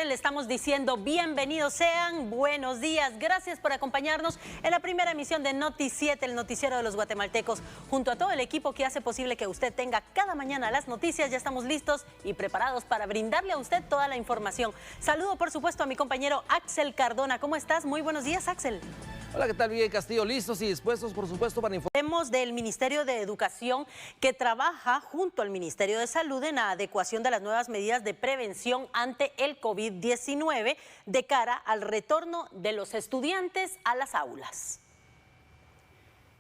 le estamos diciendo bienvenidos sean, buenos días, gracias por acompañarnos en la primera emisión de Noti 7, el noticiero de los guatemaltecos. Junto a todo el equipo que hace posible que usted tenga cada mañana las noticias, ya estamos listos y preparados para brindarle a usted toda la información. Saludo por supuesto a mi compañero Axel Cardona. ¿Cómo estás? Muy buenos días, Axel. Hola, ¿qué tal? Bien, Castillo, listos y dispuestos, por supuesto, para informar. Hablemos del Ministerio de Educación, que trabaja junto al Ministerio de Salud en la adecuación de las nuevas medidas de prevención ante el COVID-19 de cara al retorno de los estudiantes a las aulas.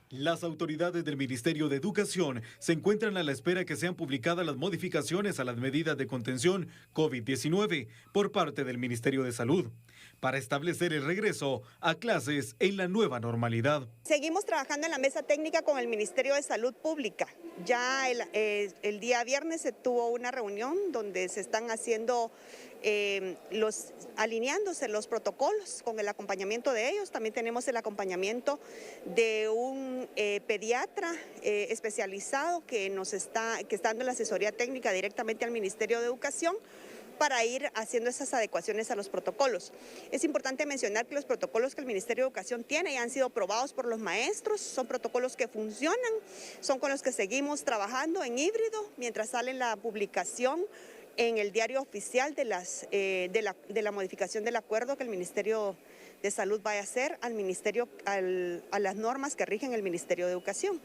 Las autoridades del Ministerio de Educación se encuentran a la espera que sean publicadas las modificaciones a las medidas de contención COVID-19 por parte del Ministerio de Salud para establecer el regreso a clases en la nueva normalidad. Seguimos trabajando en la mesa técnica con el Ministerio de Salud Pública. Ya el día viernes se tuvo una reunión donde se están haciendo alineándose los protocolos con el acompañamiento de ellos. También tenemos el acompañamiento de un pediatra especializado que está dando la asesoría técnica directamente al Ministerio de Educación para ir haciendo esas adecuaciones a los protocolos. Es importante mencionar que los protocolos que el Ministerio de Educación tiene ya han sido aprobados por los maestros, son protocolos que funcionan, son con los que seguimos trabajando en híbrido mientras sale la publicación en el diario oficial de la modificación del acuerdo que el Ministerio de Salud vaya a hacer a las normas que rigen el Ministerio de Educación.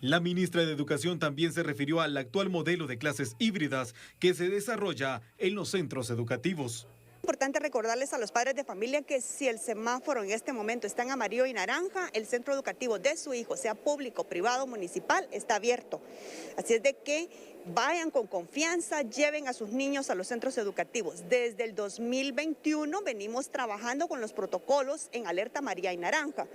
La ministra de Educación también se refirió al actual modelo de clases híbridas que se desarrolla en los centros educativos. Es importante recordarles a los padres de familia que si el semáforo en este momento está en amarillo y naranja, el centro educativo de su hijo, sea público, privado, municipal, está abierto. Así es de que vayan con confianza, lleven a sus niños a los centros educativos. Desde el 2021 venimos trabajando con los protocolos en alerta amarilla y naranja.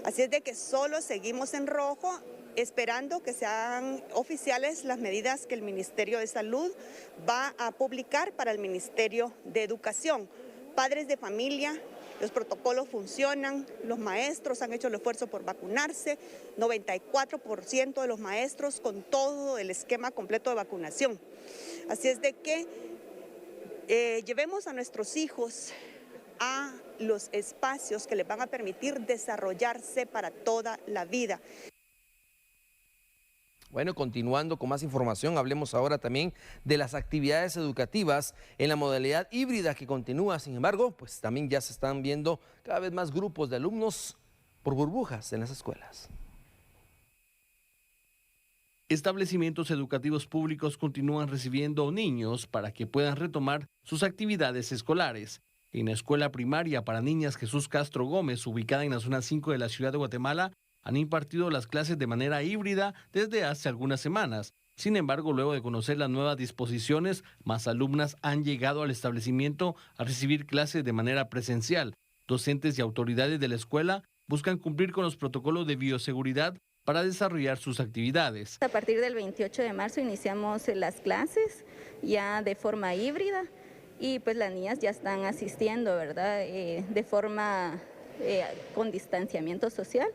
Así es de que solo seguimos en rojo, esperando que sean oficiales las medidas que el Ministerio de Salud va a publicar para el Ministerio de Educación. Padres de familia, los protocolos funcionan, los maestros han hecho el esfuerzo por vacunarse, 94% de los maestros con todo el esquema completo de vacunación. Así es de que llevemos a nuestros hijos a los espacios que les van a permitir desarrollarse para toda la vida. Bueno, continuando con más información, hablemos ahora también de las actividades educativas en la modalidad híbrida que continúa. Sin embargo, pues también ya se están viendo cada vez más grupos de alumnos por burbujas en las escuelas. Establecimientos educativos públicos continúan recibiendo niños para que puedan retomar sus actividades escolares. En la escuela primaria para niñas Jesús Castro Gómez, ubicada en la zona 5 de la ciudad de Guatemala, han impartido las clases de manera híbrida desde hace algunas semanas. Sin embargo, luego de conocer las nuevas disposiciones, más alumnas han llegado al establecimiento a recibir clases de manera presencial. Docentes y autoridades de la escuela buscan cumplir con los protocolos de bioseguridad para desarrollar sus actividades. A partir del 28 de marzo iniciamos las clases ya de forma híbrida y pues las niñas ya están asistiendo, ¿verdad? De forma con distanciamiento social.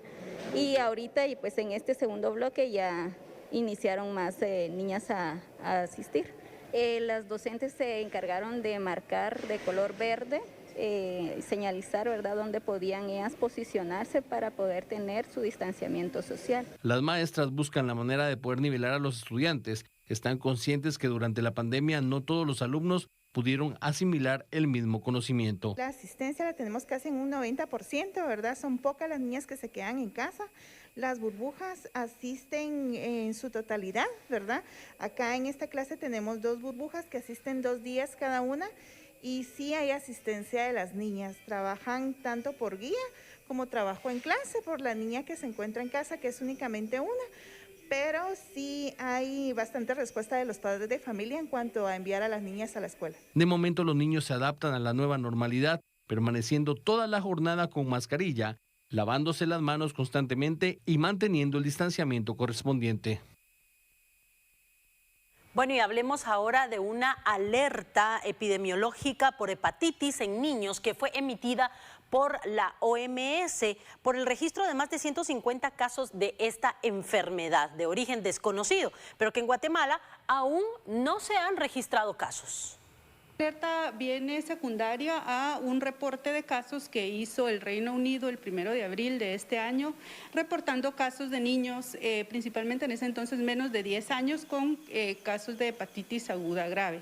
Y ahorita, y pues en este segundo bloque ya iniciaron más niñas a asistir. Las docentes se encargaron de marcar de color verde, señalizar, ¿verdad?, dónde podían ellas posicionarse para poder tener su distanciamiento social. Las maestras buscan la manera de poder nivelar a los estudiantes. Están conscientes que durante la pandemia no todos los alumnos pudieron asimilar el mismo conocimiento. La asistencia la tenemos casi en un 90%, ¿verdad? Son pocas las niñas que se quedan en casa. Las burbujas asisten en su totalidad, ¿verdad? Acá en esta clase tenemos 2 burbujas que asisten 2 días cada una y sí hay asistencia de las niñas. Trabajan tanto por guía como trabajo en clase por la niña que se encuentra en casa, que es únicamente una. Pero sí hay bastante respuesta de los padres de familia en cuanto a enviar a las niñas a la escuela. De momento los niños se adaptan a la nueva normalidad, permaneciendo toda la jornada con mascarilla, lavándose las manos constantemente y manteniendo el distanciamiento correspondiente. Bueno, y hablemos ahora de una alerta epidemiológica por hepatitis en niños que fue emitida por la OMS por el registro de más de 150 casos de esta enfermedad de origen desconocido, pero que en Guatemala aún no se han registrado casos. La alerta viene secundaria a un reporte de casos que hizo el Reino Unido el 1 de abril de este año, reportando casos de niños, principalmente en ese entonces menos de 10 años, con casos de hepatitis aguda grave.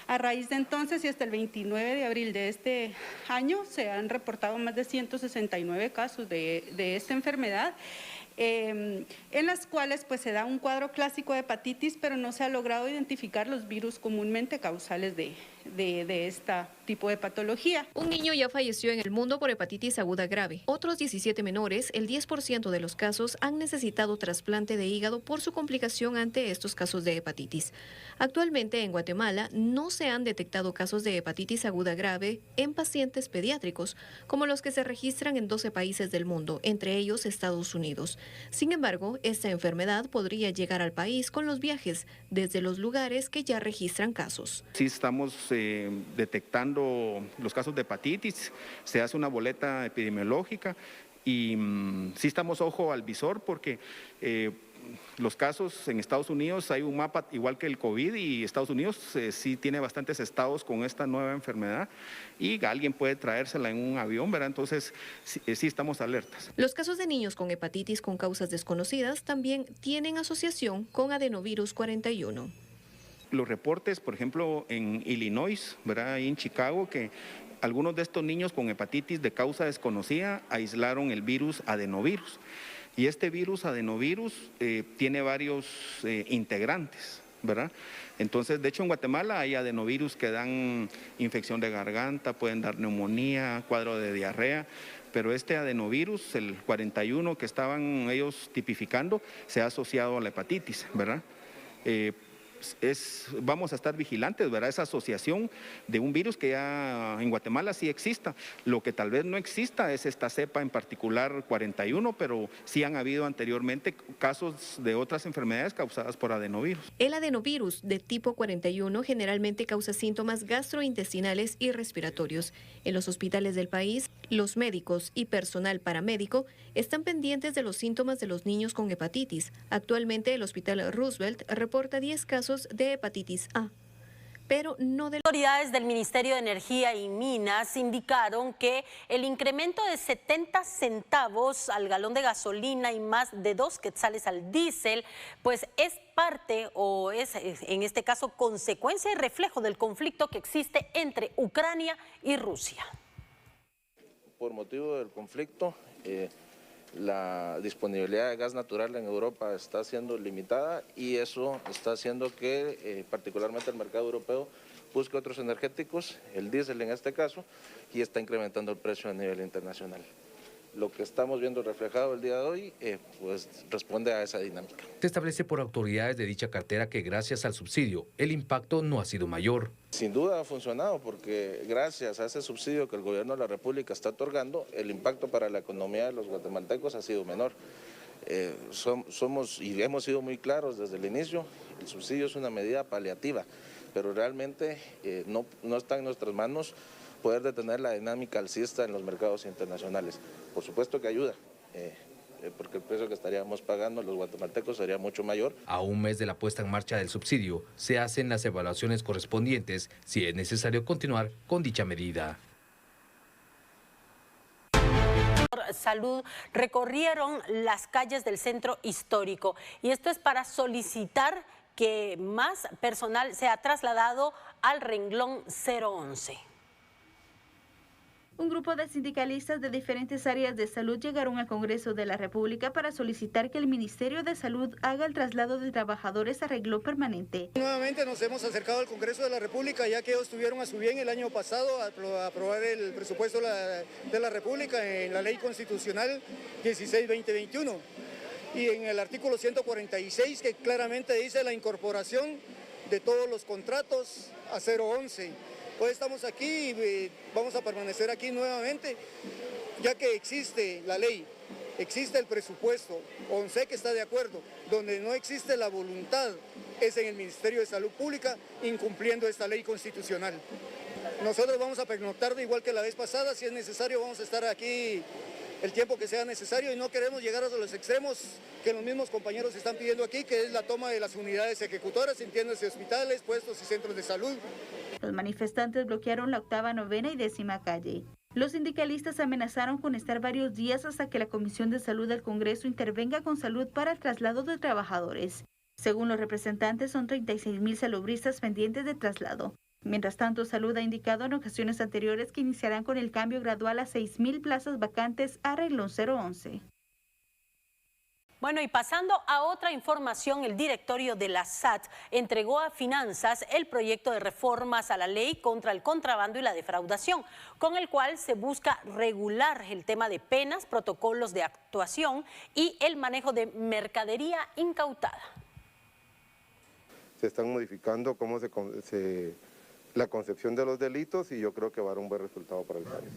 A raíz de entonces y hasta el 29 de abril de este año se han reportado más de 169 casos de esta enfermedad. En las cuales pues se da un cuadro clásico de hepatitis, pero no se ha logrado identificar los virus comúnmente causales de este tipo de patología. Un niño ya falleció en el mundo por hepatitis aguda grave. Otros 17 menores, el 10% de los casos, han necesitado trasplante de hígado por su complicación ante estos casos de hepatitis. Actualmente en Guatemala no se han detectado casos de hepatitis aguda grave en pacientes pediátricos, como los que se registran en 12 países del mundo, entre ellos Estados Unidos. Sin embargo, esta enfermedad podría llegar al país con los viajes desde los lugares que ya registran casos. Sí estamos detectando los casos de hepatitis, se hace una boleta epidemiológica y sí estamos ojo al visor porque los casos en Estados Unidos hay un mapa igual que el COVID y Estados Unidos sí tiene bastantes estados con esta nueva enfermedad y alguien puede traérsela en un avión, ¿verdad? Entonces sí estamos alertas. Los casos de niños con hepatitis con causas desconocidas también tienen asociación con adenovirus 41. Los reportes, por ejemplo, en Illinois, ¿verdad? Ahí en Chicago, que algunos de estos niños con hepatitis de causa desconocida aislaron el virus adenovirus. Y este virus adenovirus tiene varios integrantes, ¿verdad? Entonces, de hecho, en Guatemala hay adenovirus que dan infección de garganta, pueden dar neumonía, cuadro de diarrea, pero este adenovirus, el 41 que estaban ellos tipificando, se ha asociado a la hepatitis, ¿verdad? Vamos a estar vigilantes, ¿verdad? Esa asociación de un virus que ya en Guatemala sí exista. Lo que tal vez no exista es esta cepa en particular 41, pero sí han habido anteriormente casos de otras enfermedades causadas por adenovirus. El adenovirus de tipo 41 generalmente causa síntomas gastrointestinales y respiratorios. En los hospitales del país, los médicos y personal paramédico están pendientes de los síntomas de los niños con hepatitis. Actualmente el Hospital Roosevelt reporta 10 casos de hepatitis A, pero no de... Autoridades del Ministerio de Energía y Minas indicaron que el incremento de 70 centavos al galón de gasolina y más de 2 quetzales al diésel, pues es parte o es en este caso consecuencia y reflejo del conflicto que existe entre Ucrania y Rusia. Por motivo del conflicto, la disponibilidad de gas natural en Europa está siendo limitada y eso está haciendo que particularmente el mercado europeo busque otros energéticos, el diésel en este caso, y está incrementando el precio a nivel internacional. Lo que estamos viendo reflejado el día de hoy pues responde a esa dinámica. Se establece por autoridades de dicha cartera que gracias al subsidio el impacto no ha sido mayor. Sin duda ha funcionado porque gracias a ese subsidio que el gobierno de la República está otorgando, el impacto para la economía de los guatemaltecos ha sido menor. Somos y hemos sido muy claros desde el inicio, el subsidio es una medida paliativa, pero realmente no está en nuestras manos poder detener la dinámica alcista en los mercados internacionales. Por supuesto que ayuda, porque el precio que estaríamos pagando los guatemaltecos sería mucho mayor. A un mes de la puesta en marcha del subsidio, se hacen las evaluaciones correspondientes si es necesario continuar con dicha medida. Salud recorrieron las calles del centro histórico y esto es para solicitar que más personal sea trasladado al renglón 011. Un grupo de sindicalistas de diferentes áreas de salud llegaron al Congreso de la República para solicitar que el Ministerio de Salud haga el traslado de trabajadores a renglón permanente. Nuevamente nos hemos acercado al Congreso de la República ya que ellos tuvieron a su bien el año pasado a aprobar el presupuesto de la República en la Ley Constitucional 16-2021 y en el artículo 146 que claramente dice la incorporación de todos los contratos a 011. Hoy estamos aquí y vamos a permanecer aquí nuevamente, ya que existe la ley, existe el presupuesto, ONSE que está de acuerdo, donde no existe la voluntad es en el Ministerio de Salud Pública incumpliendo esta ley constitucional. Nosotros vamos a pernoctar de igual que la vez pasada, si es necesario vamos a estar aquí el tiempo que sea necesario y no queremos llegar a los extremos que los mismos compañeros están pidiendo aquí, que es la toma de las unidades ejecutoras, entiéndase hospitales, puestos y centros de salud. Los manifestantes bloquearon la 8ª, 9ª y 10ª calle. Los sindicalistas amenazaron con estar varios días hasta que la Comisión de Salud del Congreso intervenga con salud para el traslado de trabajadores. Según los representantes, son 36.000 salubristas pendientes de traslado. Mientras tanto, Salud ha indicado en ocasiones anteriores que iniciarán con el cambio gradual a 6.000 plazas vacantes a renglón 011. Bueno, y pasando a otra información, el directorio de la SAT entregó a Finanzas el proyecto de reformas a la ley contra el contrabando y la defraudación, con el cual se busca regular el tema de penas, protocolos de actuación y el manejo de mercadería incautada. Se están modificando cómo la concepción de los delitos y yo creo que va a dar un buen resultado para el país.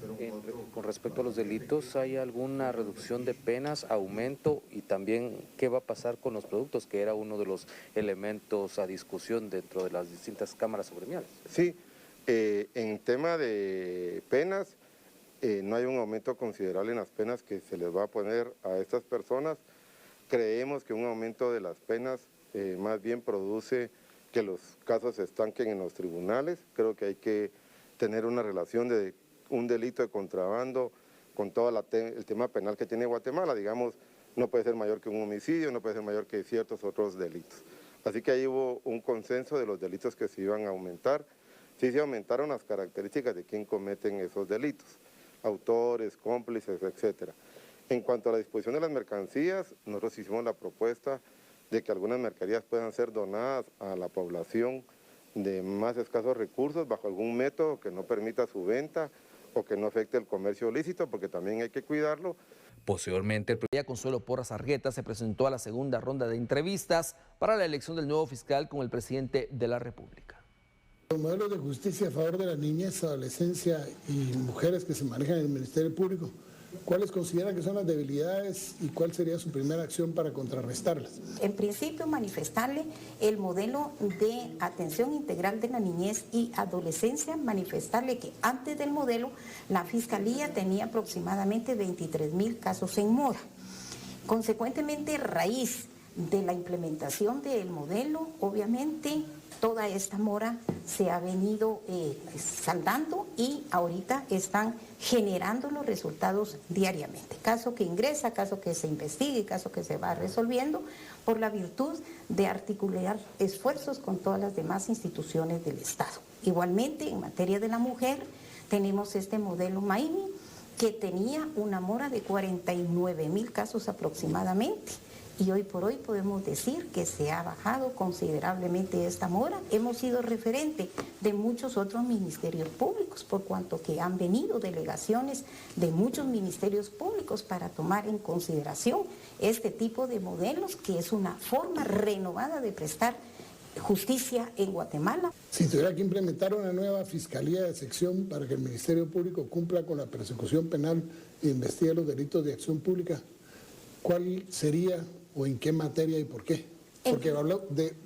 Con respecto a los delitos, ¿hay alguna reducción de penas, aumento y también qué va a pasar con los productos, que era uno de los elementos a discusión dentro de las distintas cámaras gremiales? Sí, en tema de penas, no hay un aumento considerable en las penas que se les va a poner a estas personas. Creemos que un aumento de las penas más bien produce que los casos se estanquen en los tribunales. Creo que hay que tener una relación de un delito de contrabando con todo el tema penal que tiene Guatemala. Digamos, no puede ser mayor que un homicidio, no puede ser mayor que ciertos otros delitos. Así que ahí hubo un consenso de los delitos que se iban a aumentar. Sí se aumentaron las características de quién cometen esos delitos, autores, cómplices, etcétera. En cuanto a la disposición de las mercancías, nosotros hicimos la propuesta de que algunas mercaderías puedan ser donadas a la población de más escasos recursos bajo algún método que no permita su venta o que no afecte el comercio ilícito, porque también hay que cuidarlo. Posteriormente, el Consuelo Porras Argueta se presentó a la segunda ronda de entrevistas para la elección del nuevo fiscal con el presidente de la República. Los modelos de justicia a favor de la niñez, adolescencia y mujeres que se manejan en el Ministerio Público, ¿cuáles consideran que son las debilidades y cuál sería su primera acción para contrarrestarlas? En principio, manifestarle el modelo de atención integral de la niñez y adolescencia, manifestarle que antes del modelo la Fiscalía tenía aproximadamente 23.000 casos en mora. Consecuentemente, raíz de la implementación del modelo, obviamente, toda esta mora se ha venido saldando y ahorita están generando los resultados diariamente. Caso que ingresa, caso que se investigue, caso que se va resolviendo por la virtud de articular esfuerzos con todas las demás instituciones del Estado. Igualmente, en materia de la mujer, tenemos este modelo Maimi que tenía una mora de 49.000 casos aproximadamente. Y hoy por hoy podemos decir que se ha bajado considerablemente esta mora. Hemos sido referente de muchos otros ministerios públicos, por cuanto que han venido delegaciones de muchos ministerios públicos para tomar en consideración este tipo de modelos, que es una forma renovada de prestar justicia en Guatemala. Si tuviera que implementar una nueva fiscalía de sección para que el Ministerio Público cumpla con la persecución penal e investigue los delitos de acción pública, ¿cuál sería o en qué materia y por qué? Porque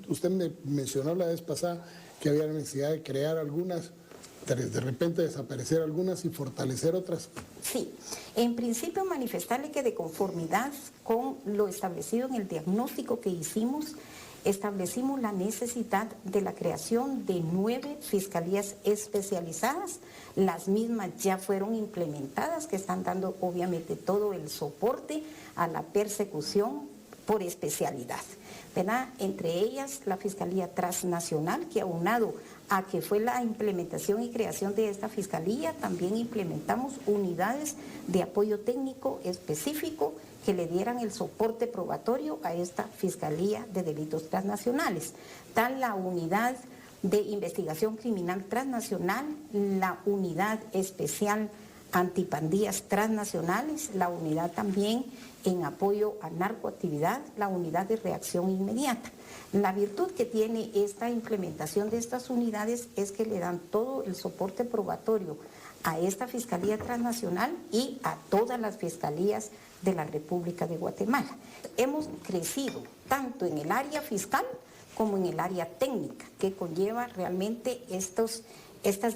usted me mencionó la vez pasada que había la necesidad de crear algunas, de repente desaparecer algunas y fortalecer otras. Sí, en principio manifestarle que de conformidad con lo establecido en el diagnóstico que hicimos, establecimos la necesidad de la creación de 9 fiscalías especializadas. Las mismas ya fueron implementadas, que están dando obviamente todo el soporte a la persecución por especialidad, ¿verdad? Entre ellas la Fiscalía Transnacional, que aunado a que fue la implementación y creación de esta fiscalía, también implementamos unidades de apoyo técnico específico que le dieran el soporte probatorio a esta Fiscalía de Delitos Transnacionales. Tal la unidad de investigación criminal transnacional, la unidad especial antipandillas transnacionales, la unidad también en apoyo a narcoactividad, la unidad de reacción inmediata. La virtud que tiene esta implementación de estas unidades es que le dan todo el soporte probatorio a esta Fiscalía Transnacional y a todas las fiscalías de la República de Guatemala. Hemos crecido tanto en el área fiscal como en el área técnica, que conlleva realmente estas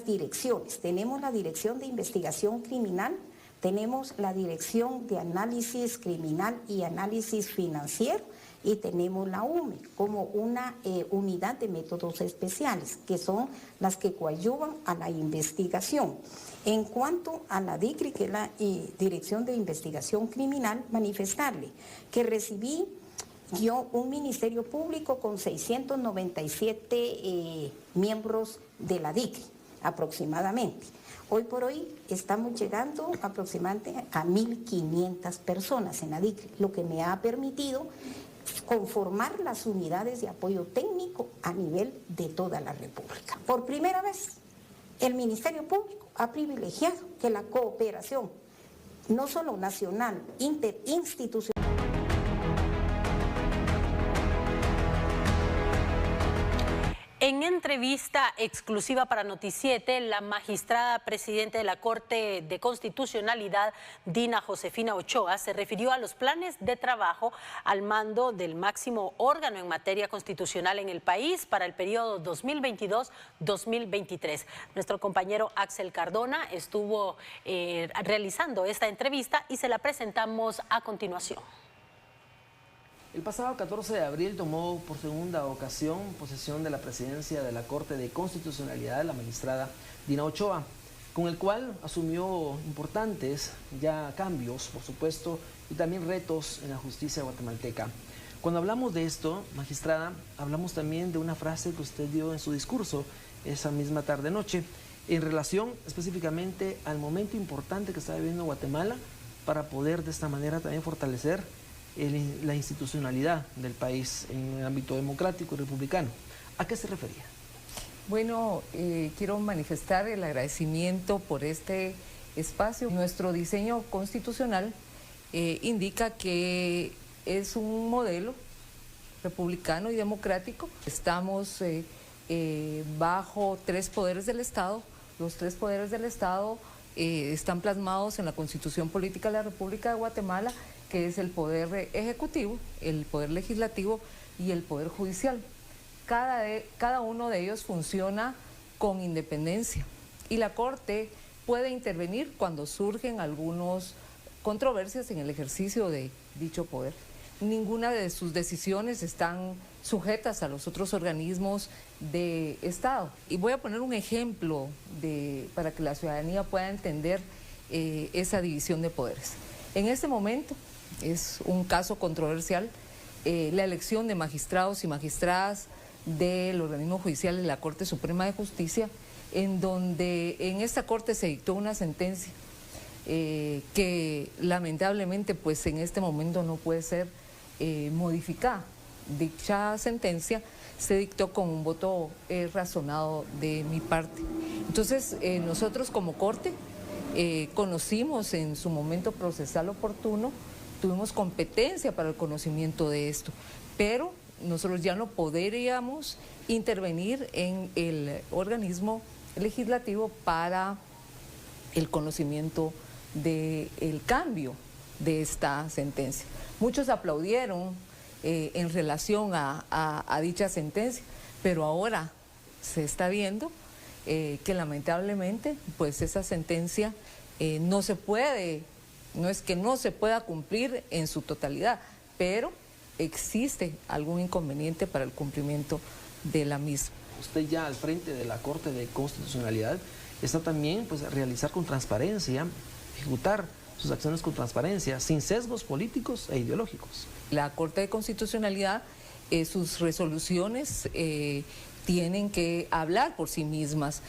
direcciones. Tenemos la Dirección de Investigación Criminal, tenemos la Dirección de Análisis Criminal y Análisis Financiero, y tenemos la UME como una unidad de métodos especiales, que son las que coadyuvan a la investigación. En cuanto a la DICRI, que es la Dirección de Investigación Criminal, manifestarle que recibí yo un ministerio público con 697 miembros de la DICRI, aproximadamente. Hoy por hoy estamos llegando aproximadamente a 1.500 personas en la DICRI, lo que me ha permitido conformar las unidades de apoyo técnico a nivel de toda la República. Por primera vez, el Ministerio Público ha privilegiado que la cooperación, no solo nacional, interinstitucional. En entrevista exclusiva para Noti7, la magistrada presidenta de la Corte de Constitucionalidad, Dina Josefina Ochoa, se refirió a los planes de trabajo al mando del máximo órgano en materia constitucional en el país para el periodo 2022-2023. Nuestro compañero Axel Cardona estuvo realizando esta entrevista y se la presentamos a continuación. El pasado 14 de abril tomó por segunda ocasión posesión de la presidencia de la Corte de Constitucionalidad la magistrada Dina Ochoa, con el cual asumió importantes ya cambios, por supuesto, y también retos en la justicia guatemalteca. Cuando hablamos de esto, magistrada, hablamos también de una frase que usted dio en su discurso esa misma tarde-noche, en relación específicamente al momento importante que está viviendo Guatemala para poder de esta manera también fortalecer la institucionalidad del país en el ámbito democrático y republicano. ¿A qué se refería? Bueno, quiero manifestar el agradecimiento por este espacio. Nuestro diseño constitucional indica que es un modelo republicano y democrático. Estamos bajo 3 poderes del Estado. Los 3 poderes del Estado están plasmados en la Constitución Política de la República de Guatemala, que es el poder ejecutivo, el poder legislativo y el poder judicial. Cada uno de ellos funciona con independencia y la Corte puede intervenir cuando surgen algunas controversias en el ejercicio de dicho poder. Ninguna de sus decisiones están sujetas a los otros organismos de Estado. Y voy a poner un ejemplo para que la ciudadanía pueda entender esa división de poderes. En este momento, es un caso controversial, la elección de magistrados y magistradas del organismo judicial de la Corte Suprema de Justicia, en donde en esta Corte se dictó una sentencia que lamentablemente pues en este momento no puede ser modificada. Dicha sentencia se dictó con un voto razonado de mi parte. Entonces nosotros como Corte conocimos en su momento procesal oportuno, tuvimos competencia para el conocimiento de esto, pero nosotros ya no podríamos intervenir en el organismo legislativo para el conocimiento del cambio de esta sentencia. Muchos aplaudieron en relación a dicha sentencia, pero ahora se está viendo que lamentablemente pues esa sentencia no se puede. No es que no se pueda cumplir en su totalidad, pero existe algún inconveniente para el cumplimiento de la misma. Usted ya al frente de la Corte de Constitucionalidad está también pues, a realizar con transparencia, ejecutar sus acciones con transparencia, sin sesgos políticos e ideológicos. La Corte de Constitucionalidad, sus resoluciones tienen que hablar por sí mismas.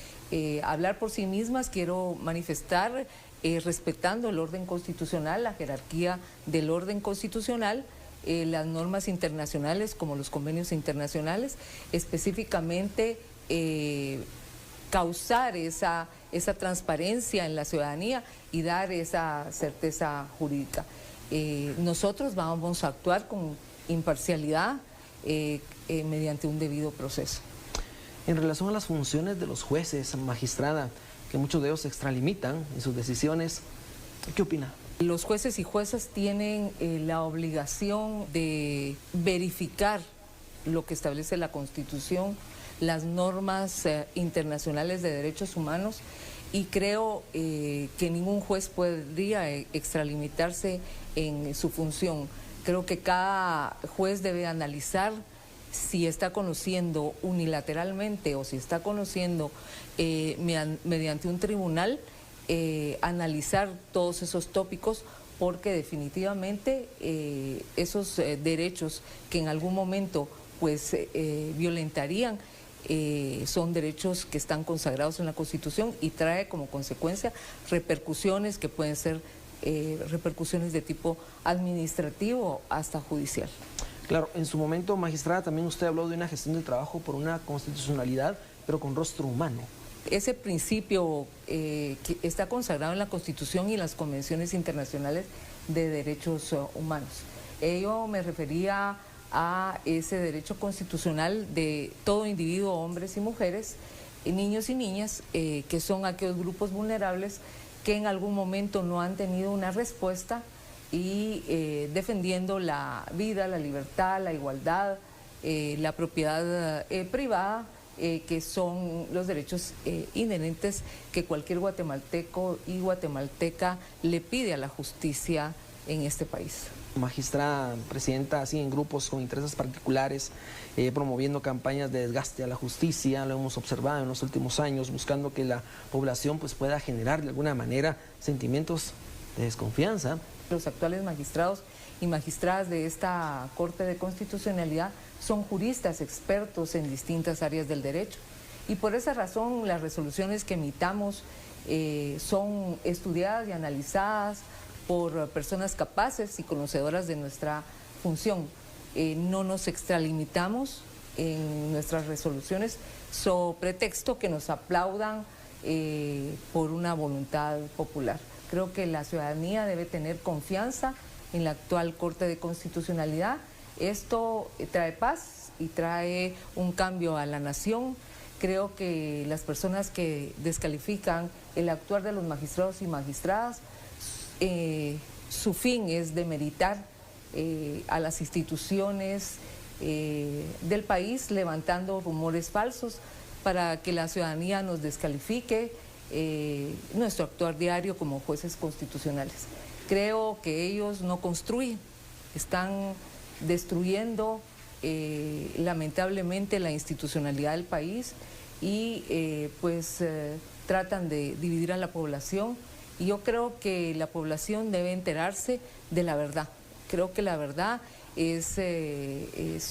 Hablar por sí mismas, quiero manifestar respetando el orden constitucional, la jerarquía del orden constitucional, las normas internacionales como los convenios internacionales, específicamente causar esa transparencia en la ciudadanía y dar esa certeza jurídica. Nosotros vamos a actuar con imparcialidad mediante un debido proceso. En relación a las funciones de los jueces, magistrada, que muchos de ellos se extralimitan en sus decisiones, ¿qué opina? Los jueces y juezas tienen la obligación de verificar lo que establece la Constitución, las normas internacionales de derechos humanos, y creo que ningún juez podría extralimitarse en su función. Creo que cada juez debe analizar si está conociendo unilateralmente o si está conociendo mediante un tribunal, analizar todos esos tópicos, porque definitivamente esos derechos que en algún momento pues violentarían son derechos que están consagrados en la Constitución y trae como consecuencia repercusiones que pueden ser repercusiones de tipo administrativo hasta judicial. Claro, en su momento, magistrada, también usted habló de una gestión del trabajo por una constitucionalidad, pero con rostro humano. Ese principio que está consagrado en la Constitución y en las convenciones internacionales de derechos humanos. Yo me refería a ese derecho constitucional de todo individuo, hombres y mujeres, niños y niñas, que son aquellos grupos vulnerables que en algún momento no han tenido una respuesta y defendiendo la vida, la libertad, la igualdad, la propiedad privada, que son los derechos inherentes que cualquier guatemalteco y guatemalteca le pide a la justicia en este país. Magistrada, presidenta, así en grupos con intereses particulares, promoviendo campañas de desgaste a la justicia, lo hemos observado en los últimos años, buscando que la población pues, pueda generar de alguna manera sentimientos de desconfianza. Los actuales magistrados y magistradas de esta Corte de Constitucionalidad son juristas expertos en distintas áreas del derecho y por esa razón las resoluciones que emitamos son estudiadas y analizadas por personas capaces y conocedoras de nuestra función. No nos extralimitamos en nuestras resoluciones so pretexto que nos aplaudan por una voluntad popular. Creo que la ciudadanía debe tener confianza en la actual Corte de Constitucionalidad. Esto trae paz y trae un cambio a la nación. Creo que las personas que descalifican el actuar de los magistrados y magistradas, su fin es demeritar a las instituciones del país, levantando rumores falsos para que la ciudadanía nos descalifique nuestro actuar diario como jueces constitucionales. Creo que ellos no construyen, están destruyendo lamentablemente la institucionalidad del país y tratan de dividir a la población. Y yo creo que la población debe enterarse de la verdad. Creo que la verdad es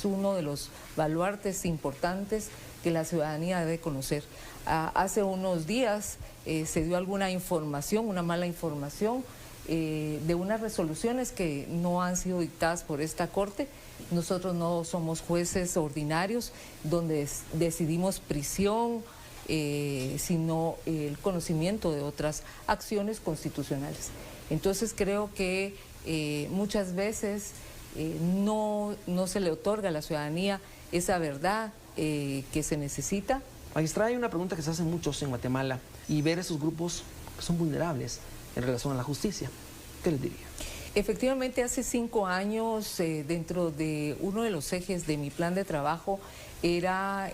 uno de los baluartes importantes que la ciudadanía debe conocer. Hace unos días se dio alguna información, una mala información, de unas resoluciones que no han sido dictadas por esta Corte. Nosotros no somos jueces ordinarios donde decidimos prisión, sino el conocimiento de otras acciones constitucionales. Entonces creo que muchas veces no se le otorga a la ciudadanía esa verdad que se necesita. Magistrada, hay una pregunta que se hacen muchos en Guatemala y ver esos grupos que son vulnerables en relación a la justicia. ¿Qué les diría? Efectivamente, hace 5 años, dentro de uno de los ejes de mi plan de trabajo, era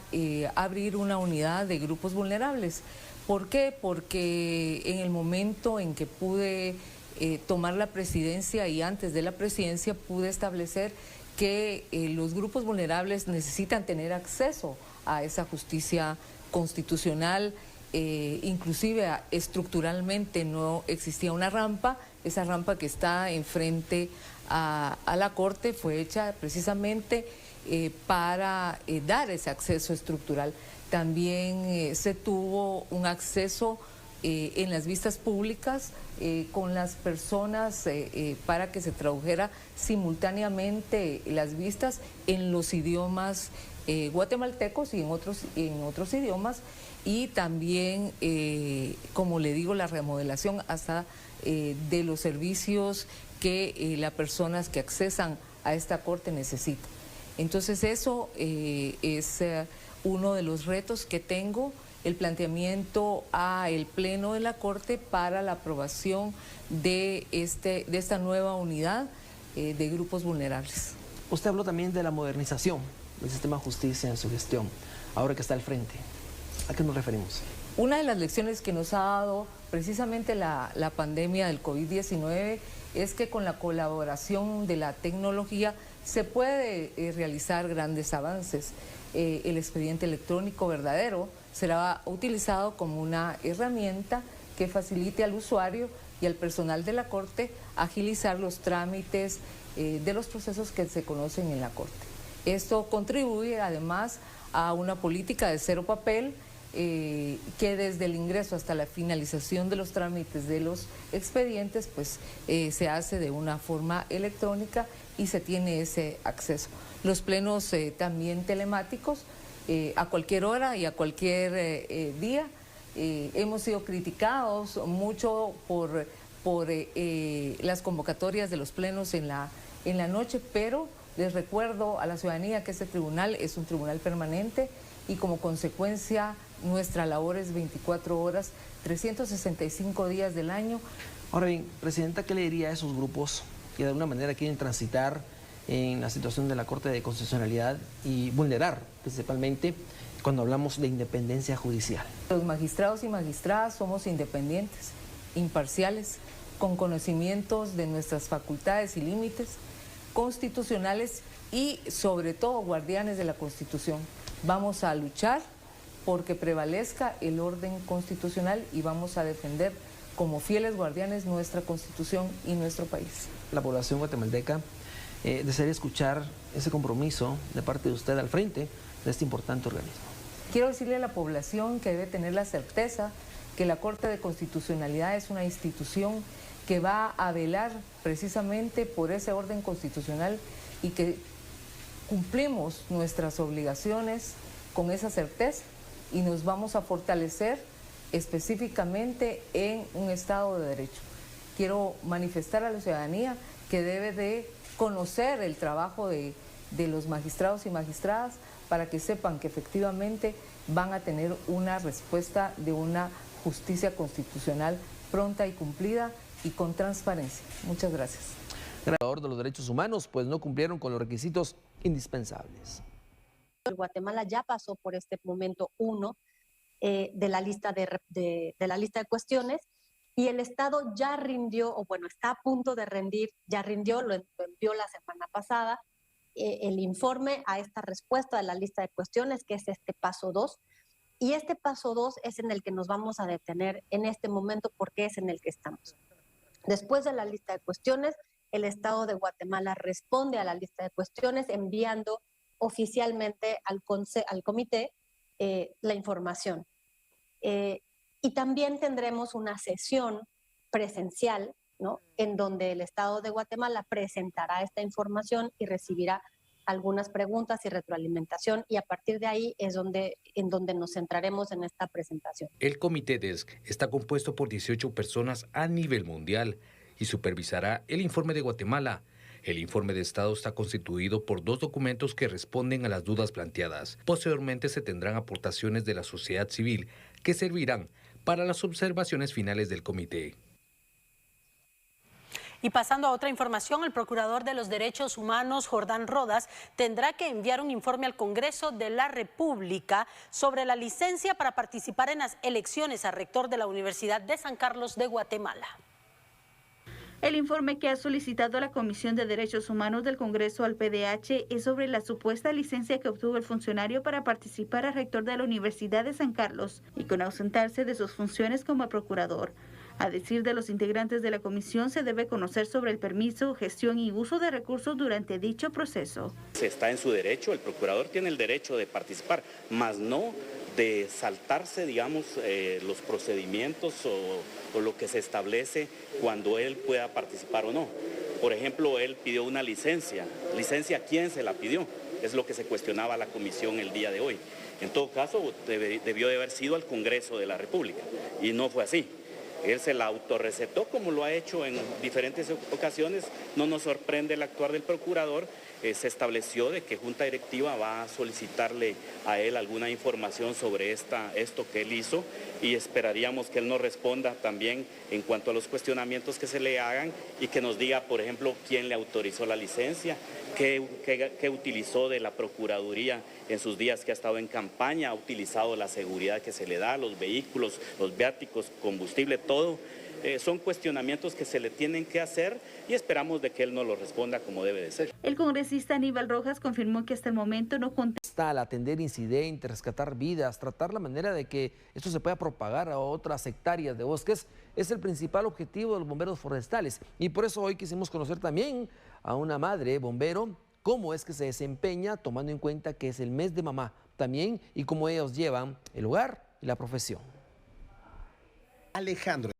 abrir una unidad de grupos vulnerables. ¿Por qué? Porque en el momento en que pude tomar la presidencia y antes de la presidencia pude establecer que los grupos vulnerables necesitan tener acceso a esa justicia constitucional. Inclusive estructuralmente no existía una rampa. Esa rampa que está enfrente a la Corte fue hecha precisamente para dar ese acceso estructural. También se tuvo un acceso en las vistas públicas con las personas para que se tradujera simultáneamente las vistas en los idiomas guatemaltecos y en otros idiomas, y también, como le digo, la remodelación hasta de los servicios que las personas que accesan a esta Corte necesitan. Entonces eso es uno de los retos que tengo, el planteamiento al Pleno de la Corte para la aprobación de esta nueva unidad de grupos vulnerables. Usted habló también de la modernización del sistema de justicia en su gestión, ahora que está al frente. ¿A qué nos referimos? Una de las lecciones que nos ha dado precisamente la pandemia del COVID-19 es que con la colaboración de la tecnología se puede realizar grandes avances. El expediente electrónico verdadero será utilizado como una herramienta que facilite al usuario y al personal de la Corte agilizar los trámites de los procesos que se conocen en la Corte. Esto contribuye además a una política de cero papel que desde el ingreso hasta la finalización de los trámites de los expedientes pues se hace de una forma electrónica y se tiene ese acceso. Los plenos también telemáticos a cualquier hora y a cualquier día. Hemos sido criticados mucho por las convocatorias de los plenos en la noche, pero les recuerdo a la ciudadanía que este tribunal es un tribunal permanente y como consecuencia nuestra labor es 24 horas, 365 días del año. Ahora bien, Presidenta, ¿qué le diría a esos grupos que de alguna manera quieren transitar en la situación de la Corte de Constitucionalidad y vulnerar principalmente cuando hablamos de independencia judicial? Los magistrados y magistradas somos independientes, imparciales, con conocimientos de nuestras facultades y límites constitucionales y sobre todo guardianes de la Constitución. Vamos a luchar porque prevalezca el orden constitucional y vamos a defender como fieles guardianes nuestra Constitución y nuestro país. La población guatemalteca desearía escuchar ese compromiso de parte de usted al frente de este importante organismo. Quiero decirle a la población que debe tener la certeza que la Corte de Constitucionalidad es una institución que va a velar precisamente por ese orden constitucional y que cumplimos nuestras obligaciones con esa certeza y nos vamos a fortalecer específicamente en un Estado de Derecho. Quiero manifestar a la ciudadanía que debe de conocer el trabajo de los magistrados y magistradas para que sepan que efectivamente van a tener una respuesta de una justicia constitucional pronta y cumplida y con transparencia. Muchas gracias. Gobernador de los Derechos Humanos, pues no cumplieron con los requisitos indispensables. Guatemala ya pasó por este momento 1 de la lista de la lista de cuestiones y el Estado ya rindió, o bueno, está a punto de rendir, ya rindió, lo envió la semana pasada, el informe a esta respuesta de la lista de cuestiones, que es este paso 2. Y este paso 2 es en el que nos vamos a detener en este momento porque es en el que estamos. Después de la lista de cuestiones, el Estado de Guatemala responde a la lista de cuestiones enviando oficialmente al comité la información. Y también tendremos una sesión presencial, ¿no?, en donde el Estado de Guatemala presentará esta información y recibirá algunas preguntas y retroalimentación, y a partir de ahí es en donde nos centraremos en esta presentación. El Comité DESC está compuesto por 18 personas a nivel mundial y supervisará el informe de Guatemala. El informe de Estado está constituido por 2 documentos que responden a las dudas planteadas. Posteriormente se tendrán aportaciones de la sociedad civil que servirán para las observaciones finales del comité. Y pasando a otra información, el Procurador de los Derechos Humanos, Jordán Rodas, tendrá que enviar un informe al Congreso de la República sobre la licencia para participar en las elecciones a rector de la Universidad de San Carlos de Guatemala. El informe que ha solicitado la Comisión de Derechos Humanos del Congreso al PDH es sobre la supuesta licencia que obtuvo el funcionario para participar a rector de la Universidad de San Carlos y con ausentarse de sus funciones como procurador. A decir de los integrantes de la comisión, se debe conocer sobre el permiso, gestión y uso de recursos durante dicho proceso. Está en su derecho, el procurador tiene el derecho de participar, más no de saltarse, digamos, los procedimientos o lo que se establece cuando él pueda participar o no. Por ejemplo, él pidió una licencia. ¿Licencia a quién se la pidió? Es lo que se cuestionaba la comisión el día de hoy. En todo caso, debió de haber sido al Congreso de la República y no fue así. Él se la autorrecetó como lo ha hecho en diferentes ocasiones. No nos sorprende el actuar del procurador. Se estableció de que Junta Directiva va a solicitarle a él alguna información sobre esto que él hizo y esperaríamos que él nos responda también en cuanto a los cuestionamientos que se le hagan y que nos diga, por ejemplo, quién le autorizó la licencia, qué utilizó de la Procuraduría en sus días que ha estado en campaña, ha utilizado la seguridad que se le da, los vehículos, los viáticos, combustible, todo. son cuestionamientos que se le tienen que hacer y esperamos de que él nos lo responda como debe de ser. El congresista Aníbal Rojas confirmó que hasta el momento no contesta al atender incidentes, rescatar vidas, tratar la manera de que esto se pueda propagar a otras hectáreas de bosques, es el principal objetivo de los bomberos forestales. Y por eso hoy quisimos conocer también a una madre bombero, cómo es que se desempeña, tomando en cuenta que es el mes de mamá también, y cómo ellos llevan el hogar y la profesión. Alejandro.